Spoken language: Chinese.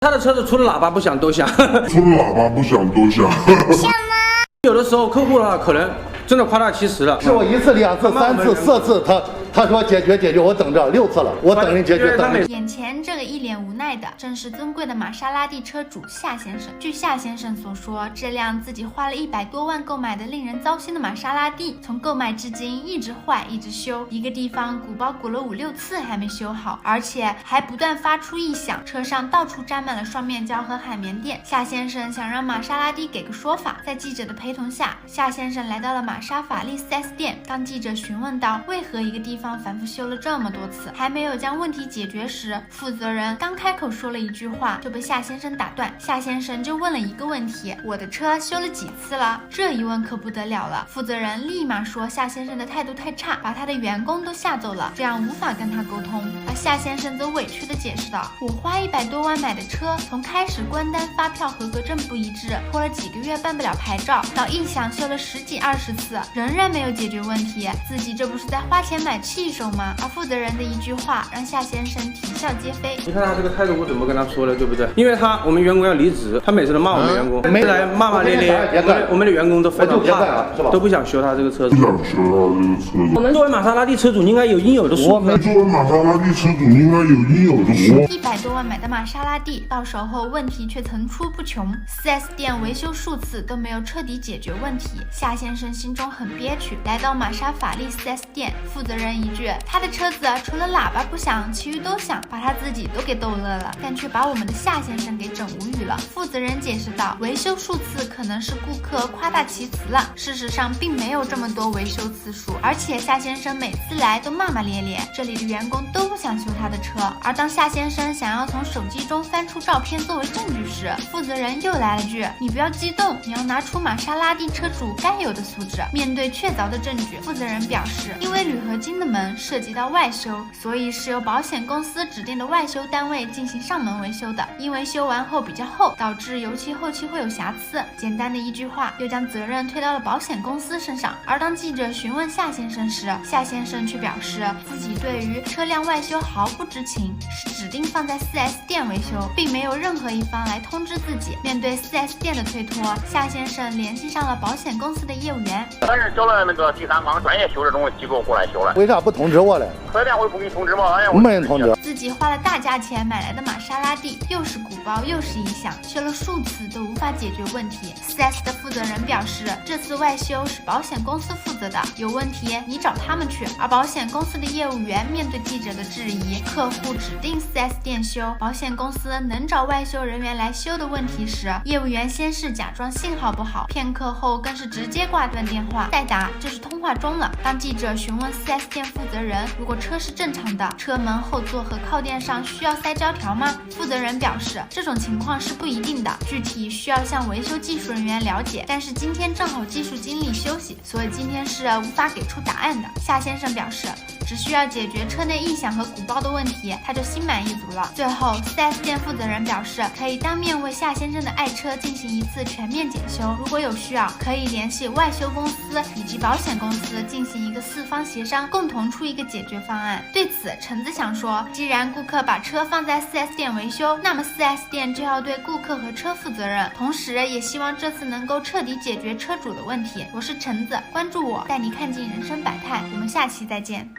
他的车子除了喇叭不响都响，除了喇叭不响都响。有的时候客户的话可能真的夸大其词了。是我1次、2次、3次、4次，他说解决，我等着6次了，我等人解决等人。眼前这个一脸无奈的，正是尊贵的玛莎拉蒂车主夏先生。据夏先生所说，这辆自己花了100多万购买的令人糟心的玛莎拉蒂，从购买至今一直坏，一直修，一个地方鼓包鼓了5、6次还没修好，而且还不断发出异响，车上到处沾满了双面胶和海绵垫。夏先生想让玛莎拉蒂给个说法，在记者的陪同下，夏先生来到了玛莎法利 4S 店。当记者询问到为何一个地方反复修了这么多次，还没有将问题解决时，负责人刚开口说了一句话，就被夏先生打断。夏先生就问了一个问题：我的车修了几次了？这一问可不得了了，负责人立马说夏先生的态度太差，把他的员工都吓走了，这样无法跟他沟通。而夏先生则委屈地解释道：我花100多万买的车，从开始关单发票合格证不一致，拖了几个月办不了牌照，到异响修了10几20次，仍然没有解决问题，自己这不是在花钱买气受吗？而负责人的一句话让夏先生啼笑皆非。你看他这个态度，我怎么跟他说的，对不对？因为我们员工要离职，他每次都骂我们员工，每次来骂骂咧咧，我们的员工都非常怕，都不想修他这个车子。我们作为玛莎拉蒂车主应该有应有的素质。作为玛莎拉蒂车主应该有应有的素质。100多万买的玛莎拉蒂到手后问题却层出不穷，4S 店维修数次都没有彻底解决问题。夏先生心中很憋屈，来到玛莎法利 4S 店，负责人一句他的车子除了喇叭不响，其余都响，把他自己都给逗乐了，但却把我们的夏先生给整无语了。负责人解释道，维修数次可能是顾客夸大其词了，事实上并没有这么多维修次数，而且夏先生每次来都骂骂咧咧，这里的员工都不想修他的车。而当夏先生想要从手机中翻出照片作为证据时，负责人又来了句，你不要激动，你要拿出玛莎拉蒂车主该有的素质。面对确凿的证据，负责人表示，因为铝合金的门涉及到外修，所以是由保险公司指定的外修单位进行上门维修的，因为修完后比较厚，导致油漆后期会有瑕疵。简单的一句话又将责任推到了保险公司身上。而当记者询问夏先生时，夏先生却表示自己对于车辆外修毫不知情，是指定放在 4S 店维修，并没有任何一方来通知自己。面对 4S 店的推脱，夏先生联系上了保险公司的业务员，咱是叫了那个第三方专业修这种机构过来修了。为啥不通知我嘞4S店会不给你通知吗？没人通知。自己花了大价钱买来的玛莎拉蒂，又是鼓包又是异响，修了数次都无法解决问题。4S 的负责人表示，这次外修是保险公司负责的，有问题你找他们去。而保险公司的业务员面对记者的质疑，客户指定 4S 店修，保险公司能找外修人员来修的问题时，业务员先是假装信号不好，片刻后更是直接挂断电话，再打就是通话中了。当记者询问 4S 店负责人，如果车是正常的，车门后座和靠垫上需要塞胶条吗？负责人表示，这种情况是不一定的，具体需要向维修技术人员了解，但是今天正好技术经理休息，所以今天是无法给出答案的。夏先生表示，只需要解决车内异响和鼓包的问题，他就心满意足了。最后 4S 店负责人表示，可以当面为夏先生的爱车进行一次全面检修，如果有需要，可以联系外修公司以及保险公司进行一个4方协商，共同出一个解决方案。对此，橙子想说，既然顾客把车放在 4S 店维修，那么 4S 店就要对顾客和车负责任，同时也希望这次能够彻底解决车主的问题。我是橙子，关注我，带你看尽人生百态，我们下期再见。